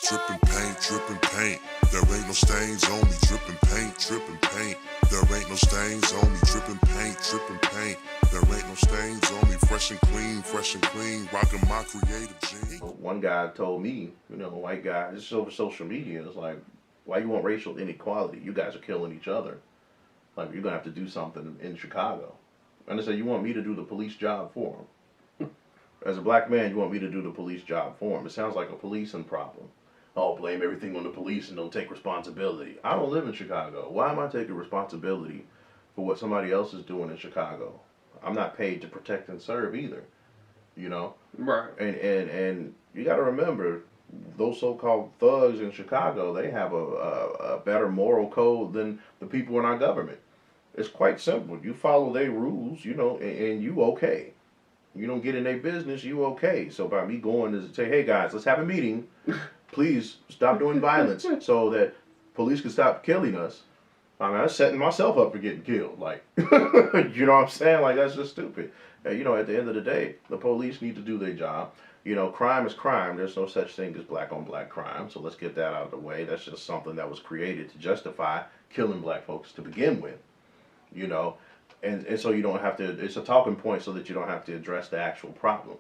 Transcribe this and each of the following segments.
Dripping paint, dripping paint. There ain't no stains on me. Dripping paint, dripping paint. There ain't no stains on me. Dripping paint, dripping paint. There ain't no stains on me. Fresh and clean, rocking my creative jeans. One guy told me, a white guy, this is over social media, it's like, why you want racial inequality? You guys are killing each other. Like, you're going to have to do something in Chicago. And they said, you want me to do the police job for him? As a black man, you want me to do the police job for him. It sounds like a policing problem. Oh, blame everything on the police and don't take responsibility. I don't live in Chicago. Why am I taking responsibility for what somebody else is doing in Chicago? I'm not paid to protect and serve either. Right. And you got to remember, those so-called thugs in Chicago, they have a better moral code than the people in our government. It's quite simple. You follow their rules, and you okay. You don't get in their business, you okay. So by me going to say, hey guys, let's have a meeting. Please stop doing violence so that police can stop killing us. I mean, I'm setting myself up for getting killed. Like, you know what I'm saying? Like, that's just stupid. At the end of the day, the police need to do their job. Crime is crime. There's no such thing as black on black crime. So let's get that out of the way. That's just something that was created to justify killing black folks to begin with. And so you don't have to, it's a talking point so that you don't have to address the actual problem.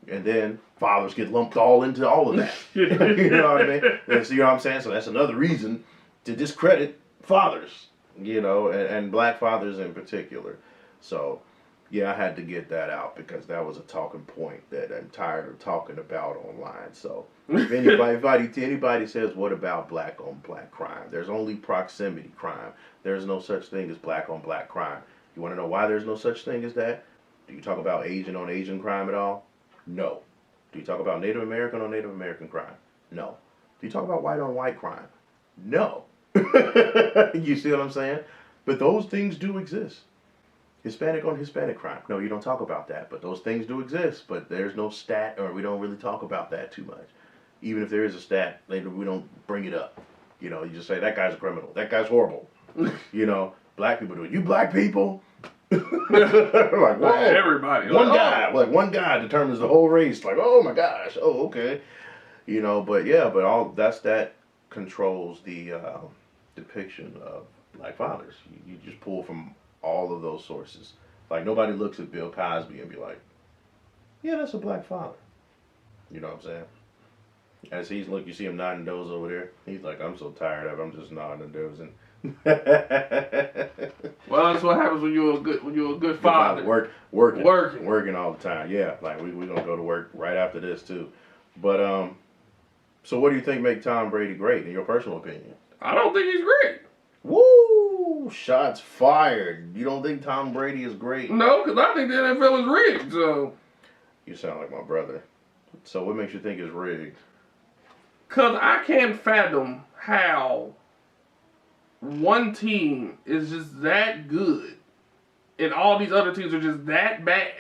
And then fathers get lumped all into all of that. You know what I mean? And so, you know what I'm saying? So that's another reason to discredit fathers, and black fathers in particular. So, yeah, I had to get that out because that was a talking point that I'm tired of talking about online. So if anybody says, what about black on black crime? There's only proximity crime. There's no such thing as black on black crime. You want to know why there's no such thing as that? Do you talk about Asian on Asian crime at all? No. Do you talk about Native American on Native American crime? No. Do you talk about white on white crime? No. You see what I'm saying? But those things do exist. Hispanic on Hispanic crime. No, you don't talk about that, but those things do exist. But there's no stat, or we don't really talk about that too much. Even if there is a stat, we don't bring it up. You just say, that guy's a criminal. That guy's horrible. Black people do it. You black people? Like, whoa. Everybody. One guy determines the whole race. Like, oh my gosh. Oh, okay. But all that controls the depiction of black fathers. You just pull from all of those sources. Like, nobody looks at Bill Cosby and be like, yeah, that's a black father. You know what I'm saying? As you see him nodding those over there. He's like, I'm so tired of it. I'm just nodding and dozing. Well, that's what happens when you're a good father. Working all the time. Yeah, like we're gonna go to work right after this too. But so what do you think make Tom Brady great in your personal opinion? I don't think he's great. Woo! Shots fired. You don't think Tom Brady is great? No, because I think the NFL is rigged. So you sound like my brother. So what makes you think it's rigged? Because I can't fathom how one team is just that good and all these other teams are just that bad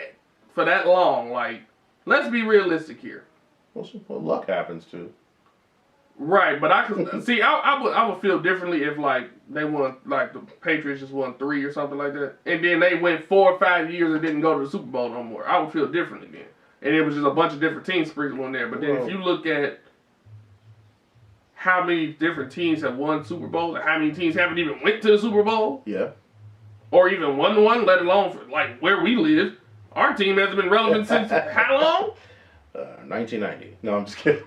for that long. Like, let's be realistic here. Well, luck happens too. Right, but I could see. I would feel differently if they won, like the Patriots just won 3 or something like that, and then they went 4 or 5 years and didn't go to the Super Bowl no more. I would feel differently then, and it was just a bunch of different teams sprinkled in there. But then if you look at how many different teams have won Super Bowls and how many teams haven't even went to the Super Bowl, yeah, or even won one, let alone for where we live, our team hasn't been relevant since how long? 1990. No, I'm just kidding.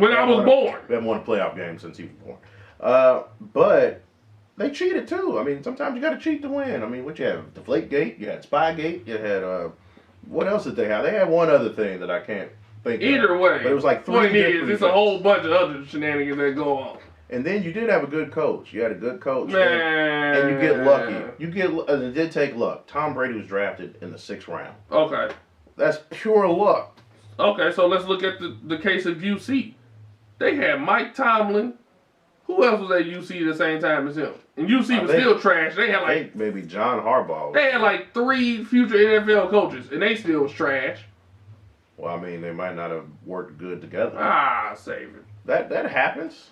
When I was born. We haven't won a playoff game since he was born. But they cheated too. I mean, sometimes you got to cheat to win. I mean, what you have? Deflategate, you had Spygate, you had, what else did they have? They had one other thing that I can't think of. Either way. But it was like 3 different. It's a whole bunch of other shenanigans that go on. And then you did have a good coach. You had a good coach. And you get lucky. It did take luck. Tom Brady was drafted in the 6th round. Okay. That's pure luck. Okay, so let's look at the case of UC. They had Mike Tomlin. Who else was at UC at the same time as him? And UC was still trash. They had I think maybe John Harbaugh. They had 3 future NFL coaches, and they still was trash. Well, I mean, they might not have worked good together. Save it. That happens.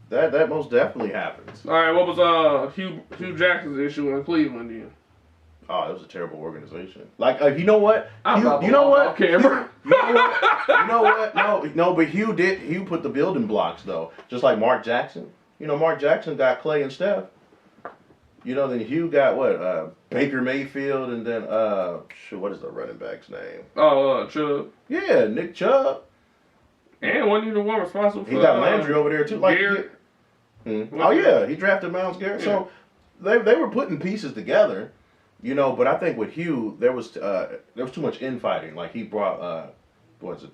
That most definitely happens. All right, what was Hugh Jackson's issue in Cleveland then? Oh, it was a terrible organization. You know what? You know what? You know what? No, but Hugh put the building blocks though, just like Mark Jackson. Mark Jackson got Clay and Steph. Then Hugh got what? Baker Mayfield, and then what is the running back's name? Oh, Chubb. Yeah, Nick Chubb. And wasn't he the one responsible for? He got Landry over there too. Like, oh yeah, he drafted Myles Garrett. Yeah. So they were putting pieces together, But I think with Hugh, there was too much infighting. Like he brought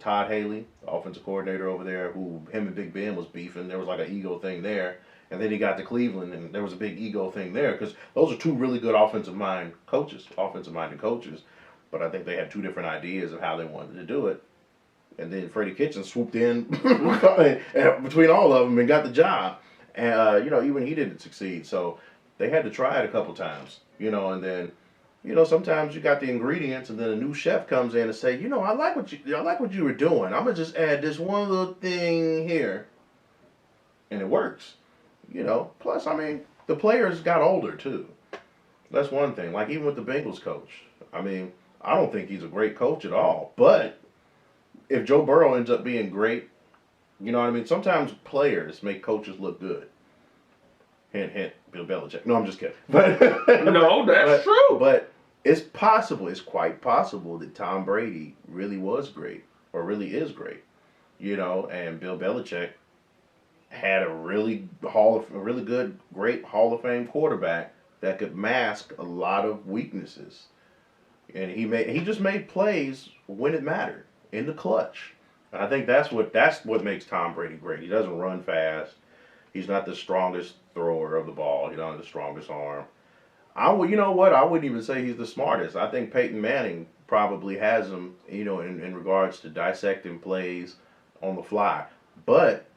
Todd Haley, the offensive coordinator over there, who him and Big Ben was beefing. There was like an ego thing there. And then he got to Cleveland, and there was a big ego thing there because those are two really good offensive-minded coaches. But I think they had two different ideas of how they wanted to do it. And then Freddie Kitchens swooped in between all of them and got the job. And, even he didn't succeed. So they had to try it a couple times, and then, sometimes you got the ingredients and then a new chef comes in and say, I like what you were doing. I'm going to just add this one little thing here. And it works. Plus, the players got older, too. That's one thing. Like, even with the Bengals coach. I don't think he's a great coach at all. But if Joe Burrow ends up being great, sometimes players make coaches look good. Hint, hint, Bill Belichick. No, I'm just kidding. But no, that's true. But it's quite possible that Tom Brady really was great, or really is great. And Bill Belichick had a really good, great Hall of Fame quarterback that could mask a lot of weaknesses, and he just made plays when it mattered in the clutch. And I think that's what makes Tom Brady great. He doesn't run fast. He's not the strongest thrower of the ball. He doesn't have the strongest arm. I wouldn't even say he's the smartest. I think Peyton Manning probably has him, in regards to dissecting plays on the fly, but.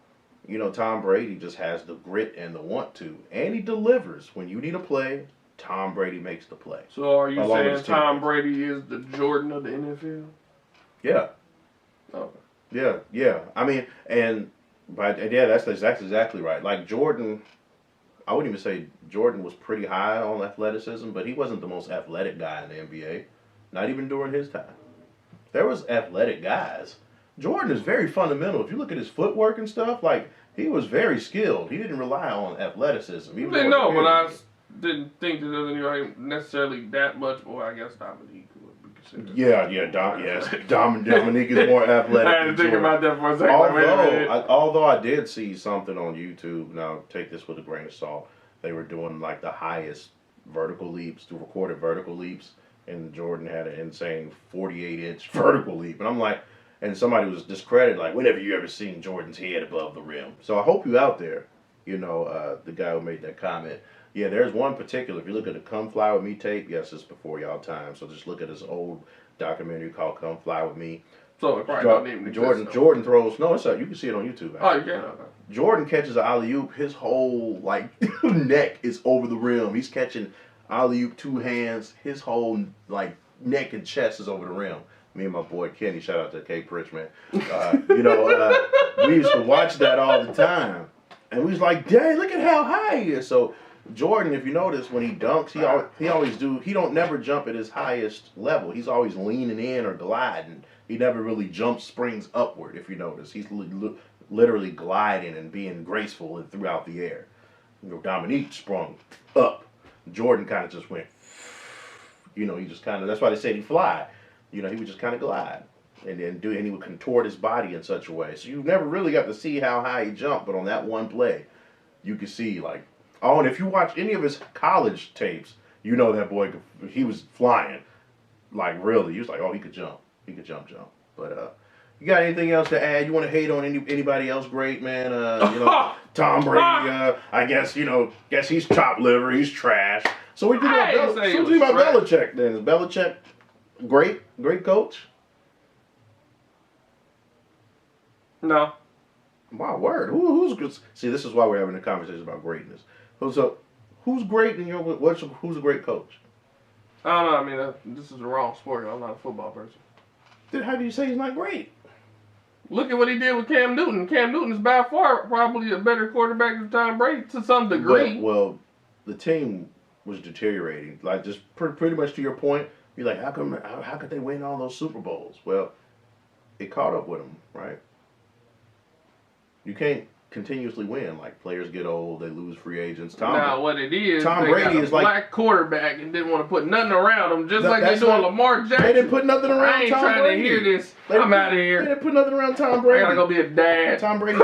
Tom Brady just has the grit and the want to, and he delivers. When you need a play, Tom Brady makes the play. So are you saying Tom Brady is the Jordan of the NFL? Yeah. Okay. Yeah. That's exactly right. Like Jordan, I wouldn't even say Jordan was pretty high on athleticism, but he wasn't the most athletic guy in the NBA. Not even during his time. There was athletic guys. Jordan is very fundamental. If you look at his footwork and stuff, like, he was very skilled. He didn't rely on athleticism. But I didn't think that there was anybody necessarily that much. Well, I guess Dominique would be considered. Dominique is more athletic. I had to think about that for a second. Although I did see something on YouTube, now take this with a grain of salt, they were doing like the highest recorded vertical leaps, and Jordan had an insane 48-inch vertical leap. And I'm like, and somebody was discredited, like, when have you ever seen Jordan's head above the rim? So I hope you out there, the guy who made that comment. Yeah, there's one particular, if you look at the Come Fly With Me tape, yes, it's before y'all time, so just look at this old documentary called Come Fly With Me. So it probably don't even exist, Jordan throws, no, it's up, you can see it on YouTube. Actually. Oh, you can? Jordan catches an alley-oop, his whole, neck is over the rim. He's catching alley-oop, two hands, his whole, neck and chest is over the rim. Me and my boy Kenny, shout out to K. Pritch, man. We used to watch that all the time. And we was like, dang, look at how high he is. So Jordan, if you notice, when he dunks, he don't never jump at his highest level. He's always leaning in or gliding. He never really jumps, springs upward, if you notice. He's literally gliding and being graceful and throughout the air. Dominique sprung up. Jordan kind of just went, he just kind of, that's why they said he fly. He would just kind of glide and he would contort his body in such a way. So you never really got to see how high he jumped, but on that one play, you could see and if you watch any of his college tapes, that boy, he was flying, really. He was like, oh, he could jump. He could jump. But you got anything else to add? You want to hate on anybody else great, man? Tom Brady, I guess he's chopped liver, he's trash. So we think about Belichick then. Is Belichick great coach? No. My word. Who's good? See, this is why we're having a conversation about greatness. Who's great in who's a great coach? I don't know. This is the wrong sport. I'm not a football person. Then how do you say he's not great? Look at what he did with Cam Newton. Cam Newton is by far probably a better quarterback than Tom Brady to some degree. Well, the team was deteriorating. Just pretty much to your point. You're like, how could they win all those Super Bowls? Well, it caught up with him, right? You can't continuously win. Like, players get old, they lose free agents. Now, what it is, Tom they Brady got a is like- black quarterback and didn't want to put nothing around him, just like they that's doing not- Lamar Jackson. They didn't put nothing around I ain't Tom trying Brady. to hear this. They I'm out of They here. didn't put nothing around Tom I Brady. gotta go be a dad. Tom Brady's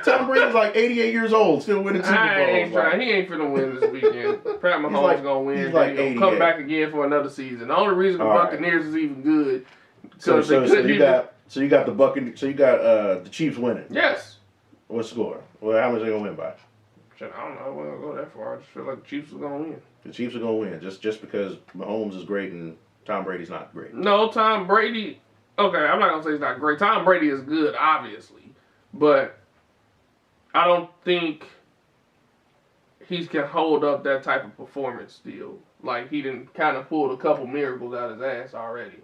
Tom Brady's like 88 years old, still winning Super Bowls. I ain't like- trying. He ain't finna win this weekend. Pat Mahomes like- gonna win. he's like He gonna 88. come back again for another season. The only reason the All right. Buccaneers is even good So because they couldn't you got the Buccaneers. So you got the Chiefs winning. Yes. What score? Well, how much they gonna win by? Shit, I don't know. I wouldn't go that far. I just feel like the Chiefs are gonna win. The Chiefs are gonna win just because Mahomes is great and Tom Brady's not great. No, Tom Brady. Okay, I'm not gonna say he's not great. Tom Brady is good, obviously, but I don't think he can hold up that type of performance still. Like, he done kind of pulled a couple miracles out of his ass already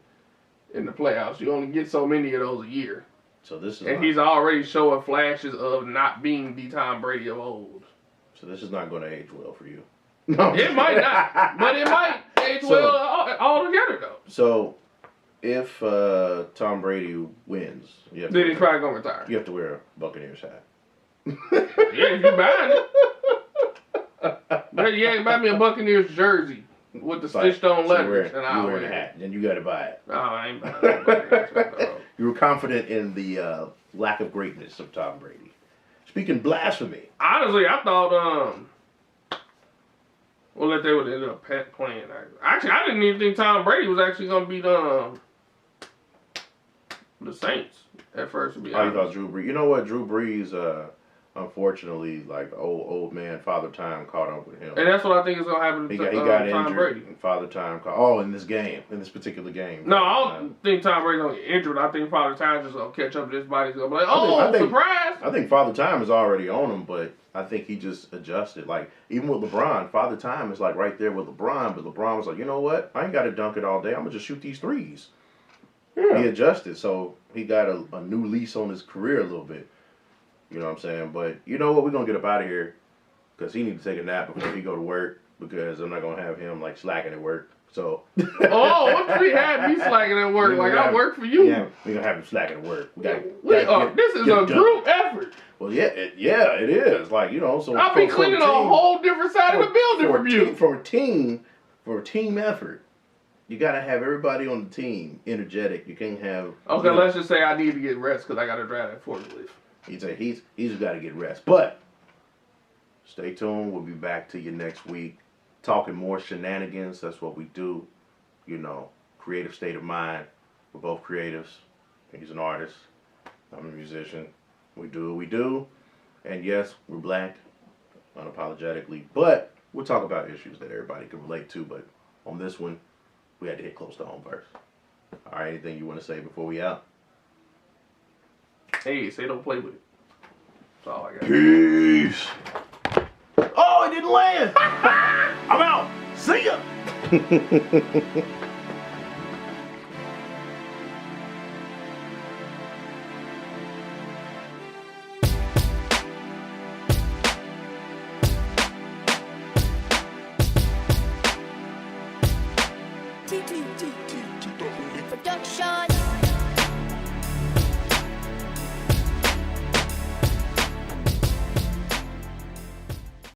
in the playoffs. You only get so many of those a year. So this is And not, he's already showing flashes of not being the Tom Brady of old. so this is not going to age well for you. No, It might not, but it might age So- well altogether, though. So if Tom Brady wins, Then he's probably going to retire. you have to wear a Buccaneers hat. Yeah, if you're buying it. But yeah, buy me a Buccaneers jersey with the stitched on letters, and I'll you wear wear a it. hat, then you got to buy it. No, I ain't buying no Buccaneers hat, dog. You were confident in the lack of greatness of Tom Brady. Speaking blasphemy, Honestly, I thought, well, that they would end up playing. Actually, I didn't even think Tom Brady was actually going to beat the Saints at first, to be oh, you honest. thought Drew Brees. You know what? Drew Brees, unfortunately, like old man, Father Time caught up with him. And that's what I think is going to happen He to got Tom injured. Brady. And Father Time caught. Oh, in this particular game. No, I Father Time. don't think Tom Brady's going to get injured. I think Father Time's just going to catch up to his body. He's going to be like, I think- surprise! I think Father Time is already on him, but I think he just adjusted. Like, even with LeBron, Father Time is like right there with LeBron, but LeBron was like, you know what? I ain't got to dunk it all day. I'm going to just shoot these threes. Yeah. He adjusted, so he got a new lease on his career a little bit. You know what I'm saying? But you know what? We're going to get up out of here because he needs to take a nap before he go to work because I'm not going to have him, like, slacking at work. So. Oh, what you had me slacking at work? Like, I work for you. Yeah, we're going to have him slacking at work. This is a group effort. Well, yeah, it is. Like, you know, so I'll be cleaning a whole different side of the building from you. For a team effort, you got to have everybody on the team energetic. You can't have. Okay, let's just say I need to get rest because I got to drive that forklift. He'd say he's got to get rest. But stay tuned. We'll be back to you next week, talking more shenanigans. That's what we do. You know, creative state of mind. We're both creatives. He's an artist. I'm a musician. We do what we do. And yes, we're black, unapologetically. But we'll talk about issues that everybody can relate to. But on this one, we had to hit close to home first. All right, anything you want to say before we out? Hey, say don't play with it. That's all I got. Peace. Oh, it didn't land. I'm out. See ya. T.